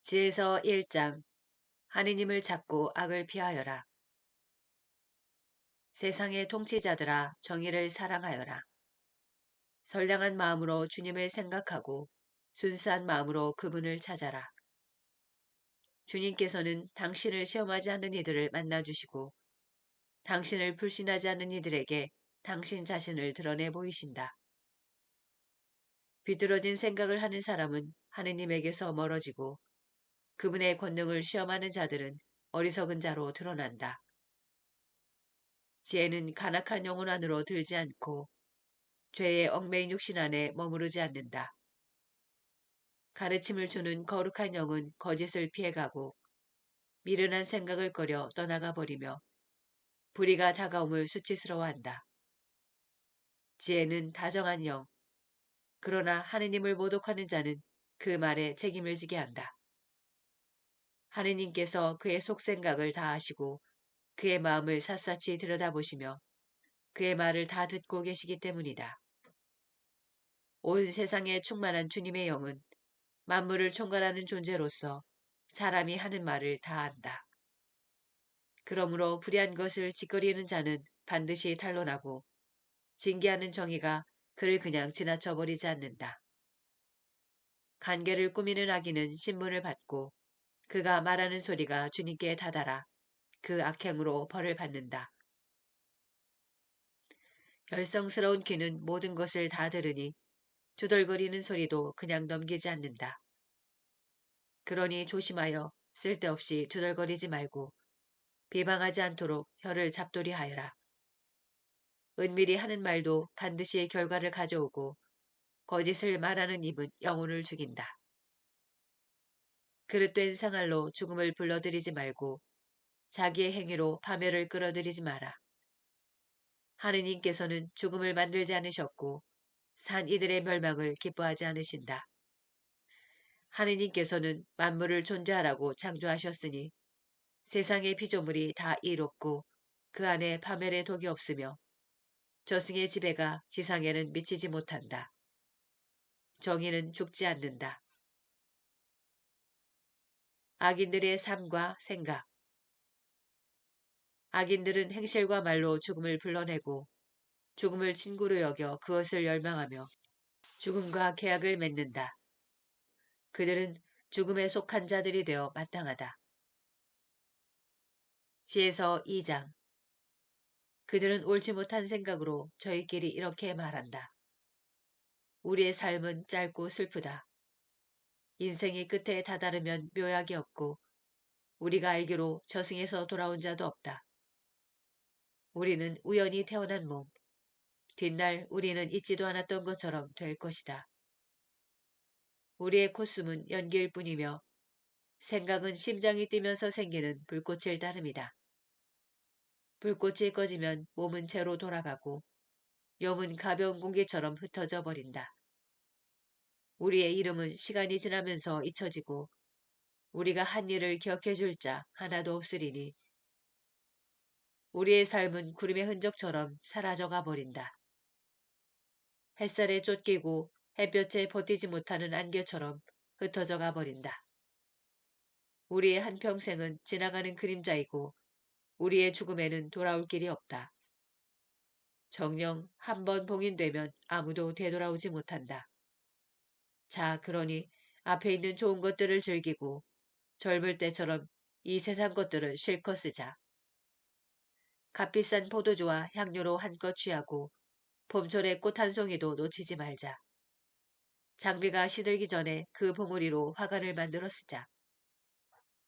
지에서 1장 하느님을 찾고 악을 피하여라. 세상의 통치자들아 정의를 사랑하여라. 선량한 마음으로 주님을 생각하고 순수한 마음으로 그분을 찾아라. 주님께서는 당신을 시험하지 않는 이들을 만나주시고 당신을 불신하지 않는 이들에게 당신 자신을 드러내 보이신다. 비뚤어진 생각을 하는 사람은 하느님에게서 멀어지고 그분의 권능을 시험하는 자들은 어리석은 자로 드러난다. 지혜는 간악한 영혼 안으로 들지 않고 죄의 얽매인 육신 안에 머무르지 않는다. 가르침을 주는 거룩한 영은 거짓을 피해가고 미련한 생각을 꺼려 떠나가 버리며 불의가 다가옴을 수치스러워한다. 지혜는 다정한 영, 그러나 하느님을 모독하는 자는 그 말에 책임을 지게 한다. 하느님께서 그의 속생각을 다 아시고 그의 마음을 샅샅이 들여다보시며 그의 말을 다 듣고 계시기 때문이다. 온 세상에 충만한 주님의 영은 만물을 총괄하는 존재로서 사람이 하는 말을 다 안다. 그러므로 불의한 것을 짓거리는 자는 반드시 탄로나고 징계하는 정의가 그를 그냥 지나쳐 버리지 않는다. 간계를 꾸미는 악인은 신문을 받고 그가 말하는 소리가 주님께 다다라 그 악행으로 벌을 받는다. 열성스러운 귀는 모든 것을 다 들으니 투덜거리는 소리도 그냥 넘기지 않는다. 그러니 조심하여 쓸데없이 투덜거리지 말고 비방하지 않도록 혀를 잡돌이하여라. 은밀히 하는 말도 반드시 결과를 가져오고 거짓을 말하는 입은 영혼을 죽인다. 그릇된 생활로 죽음을 불러들이지 말고 자기의 행위로 파멸을 끌어들이지 마라. 하느님께서는 죽음을 만들지 않으셨고 산 이들의 멸망을 기뻐하지 않으신다. 하느님께서는 만물을 존재하라고 창조하셨으니 세상의 피조물이 다 이롭고 그 안에 파멸의 독이 없으며 저승의 지배가 지상에는 미치지 못한다. 정의는 죽지 않는다. 악인들의 삶과 생각. 악인들은 행실과 말로 죽음을 불러내고 죽음을 친구로 여겨 그것을 열망하며 죽음과 계약을 맺는다. 그들은 죽음에 속한 자들이 되어 마땅하다. 시에서 2장. 그들은 옳지 못한 생각으로 저희끼리 이렇게 말한다. 우리의 삶은 짧고 슬프다. 인생이 끝에 다다르면 묘약이 없고 우리가 알기로 저승에서 돌아온 자도 없다. 우리는 우연히 태어난 몸, 뒷날 우리는 잊지도 않았던 것처럼 될 것이다. 우리의 콧숨은 연기일 뿐이며 생각은 심장이 뛰면서 생기는 불꽃일 따름이다. 불꽃이 꺼지면 몸은 재로 돌아가고 영은 가벼운 공기처럼 흩어져 버린다. 우리의 이름은 시간이 지나면서 잊혀지고 우리가 한 일을 기억해 줄 자 하나도 없으리니 우리의 삶은 구름의 흔적처럼 사라져가 버린다. 햇살에 쫓기고 햇볕에 버티지 못하는 안개처럼 흩어져가 버린다. 우리의 한평생은 지나가는 그림자이고 우리의 죽음에는 돌아올 길이 없다. 정녕 한 번 봉인되면 아무도 되돌아오지 못한다. 자, 그러니 앞에 있는 좋은 것들을 즐기고 젊을 때처럼 이 세상 것들을 실컷 쓰자. 값비싼 포도주와 향료로 한껏 취하고 봄철의 꽃 한 송이도 놓치지 말자. 장비가 시들기 전에 그 봉우리로 화관을 만들어 쓰자.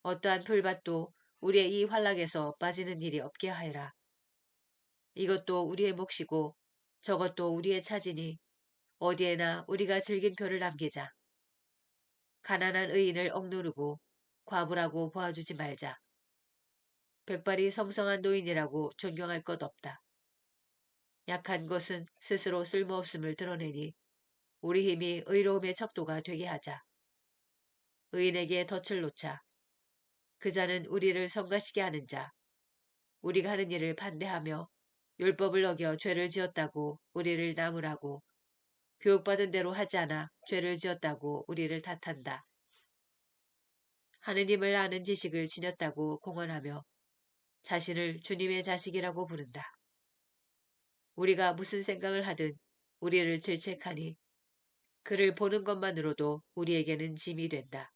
어떠한 불밭도 우리의 이 환락에서 빠지는 일이 없게 하여라. 이것도 우리의 몫이고 저것도 우리의 차지니 어디에나 우리가 즐김표를 남기자. 가난한 의인을 억누르고 과부라고 보아주지 말자. 백발이 성성한 노인이라고 존경할 것 없다. 약한 것은 스스로 쓸모없음을 드러내니 우리 힘이 의로움의 척도가 되게 하자. 의인에게 덫을 놓자. 그 자는 우리를 성가시게 하는 자. 우리가 하는 일을 반대하며 율법을 어겨 죄를 지었다고 우리를 나무라고 교육받은 대로 하지 않아 죄를 지었다고 우리를 탓한다. 하느님을 아는 지식을 지녔다고 공언하며 자신을 주님의 자식이라고 부른다. 우리가 무슨 생각을 하든 우리를 질책하니 그를 보는 것만으로도 우리에게는 짐이 된다.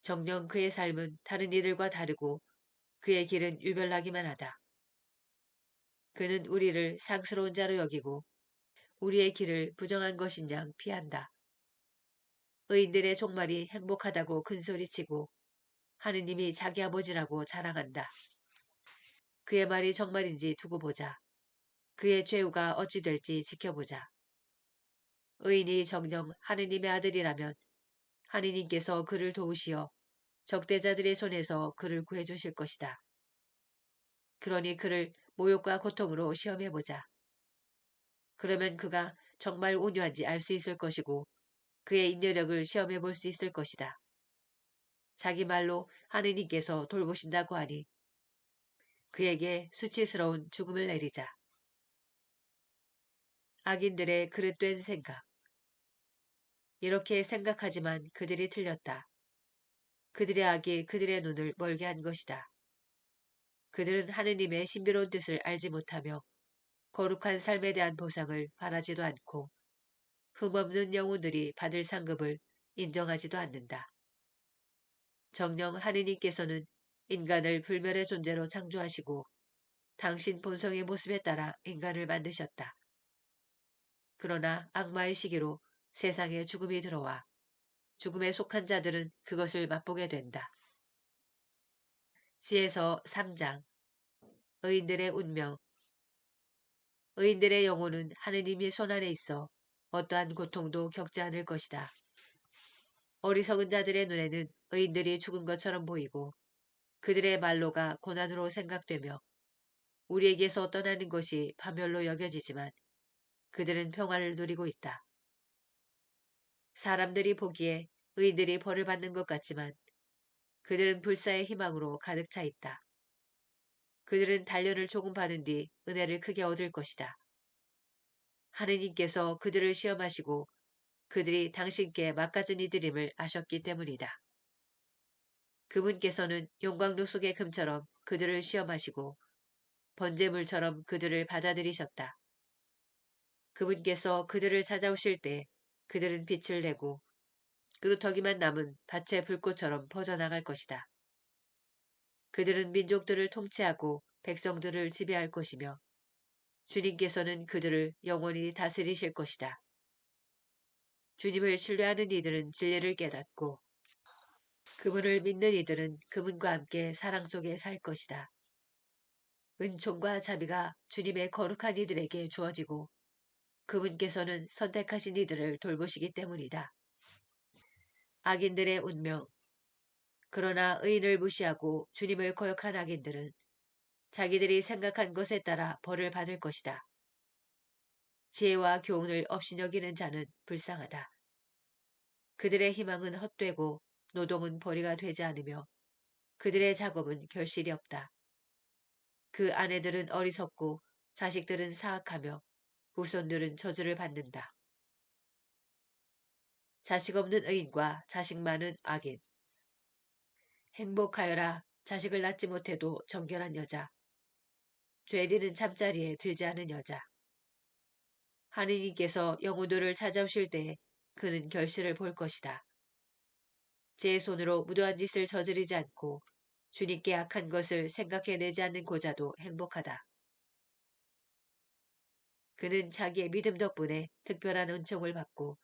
정녕 그의 삶은 다른 이들과 다르고 그의 길은 유별나기만 하다. 그는 우리를 상스러운 자로 여기고 우리의 길을 부정한 것인 양 피한다. 의인들의 종말이 행복하다고 큰소리치고 하느님이 자기 아버지라고 자랑한다. 그의 말이 정말인지 두고 보자. 그의 죄우가 어찌 될지 지켜보자. 의인이 정녕 하느님의 아들이라면 하느님께서 그를 도우시어 적대자들의 손에서 그를 구해주실 것이다. 그러니 그를 모욕과 고통으로 시험해보자. 그러면 그가 정말 온유한지 알 수 있을 것이고 그의 인내력을 시험해 볼 수 있을 것이다. 자기 말로 하느님께서 돌보신다고 하니 그에게 수치스러운 죽음을 내리자. 악인들의 그릇된 생각. 이렇게 생각하지만 그들이 틀렸다. 그들의 악이 그들의 눈을 멀게 한 것이다. 그들은 하느님의 신비로운 뜻을 알지 못하며 거룩한 삶에 대한 보상을 바라지도 않고 흠없는 영혼들이 받을 상급을 인정하지도 않는다. 정녕 하느님께서는 인간을 불멸의 존재로 창조하시고 당신 본성의 모습에 따라 인간을 만드셨다. 그러나 악마의 시기로 세상에 죽음이 들어와 죽음에 속한 자들은 그것을 맛보게 된다. 지에서 3장. 의인들의 운명. 의인들의 영혼은 하느님의 손안에 있어 어떠한 고통도 겪지 않을 것이다. 어리석은 자들의 눈에는 의인들이 죽은 것처럼 보이고 그들의 말로가 고난으로 생각되며 우리에게서 떠나는 것이 파멸로 여겨지지만 그들은 평화를 누리고 있다. 사람들이 보기에 의인들이 벌을 받는 것 같지만 그들은 불사의 희망으로 가득 차 있다. 그들은 단련을 조금 받은 뒤 은혜를 크게 얻을 것이다. 하느님께서 그들을 시험하시고 그들이 당신께 막가진 이들임을 아셨기 때문이다. 그분께서는 용광로 속의 금처럼 그들을 시험하시고 번제물처럼 그들을 받아들이셨다. 그분께서 그들을 찾아오실 때 그들은 빛을 내고 그루터기만 남은 밭의 불꽃처럼 퍼져나갈 것이다. 그들은 민족들을 통치하고 백성들을 지배할 것이며 주님께서는 그들을 영원히 다스리실 것이다. 주님을 신뢰하는 이들은 진리를 깨닫고 그분을 믿는 이들은 그분과 함께 사랑 속에 살 것이다. 은총과 자비가 주님의 거룩한 이들에게 주어지고 그분께서는 선택하신 이들을 돌보시기 때문이다. 악인들의 운명. 그러나 의인을 무시하고 주님을 거역한 악인들은 자기들이 생각한 것에 따라 벌을 받을 것이다. 지혜와 교훈을 업신여기는 자는 불쌍하다. 그들의 희망은 헛되고 노동은 벌이가 되지 않으며 그들의 작업은 결실이 없다. 그 아내들은 어리석고 자식들은 사악하며 후손들은 저주를 받는다. 자식 없는 의인과 자식 많은 악인. 행복하여라. 자식을 낳지 못해도 정결한 여자. 죄지는 잠자리에 들지 않은 여자. 하느님께서 영혼들을 찾아오실 때에 그는 결실을 볼 것이다. 제 손으로 무도한 짓을 저지르지 않고 주님께 악한 것을 생각해내지 않는 고자도 행복하다. 그는 자기의 믿음 덕분에 특별한 은총을 받고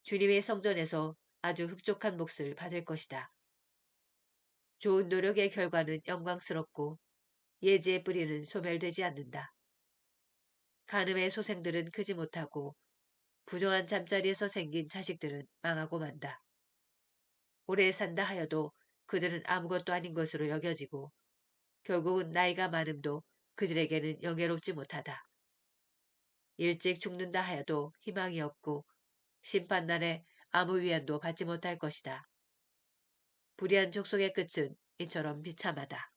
주님의 성전에서 아주 흡족한 몫을 받을 것이다. 좋은 노력의 결과는 영광스럽고 예지의 뿌리는 소멸되지 않는다. 간음의 소생들은 크지 못하고 부정한 잠자리에서 생긴 자식들은 망하고 만다. 오래 산다 하여도 그들은 아무것도 아닌 것으로 여겨지고 결국은 나이가 많음도 그들에게는 영예롭지 못하다. 일찍 죽는다 하여도 희망이 없고 심판날에 아무 위안도 받지 못할 것이다. 불의한 족속의 끝은 이처럼 비참하다.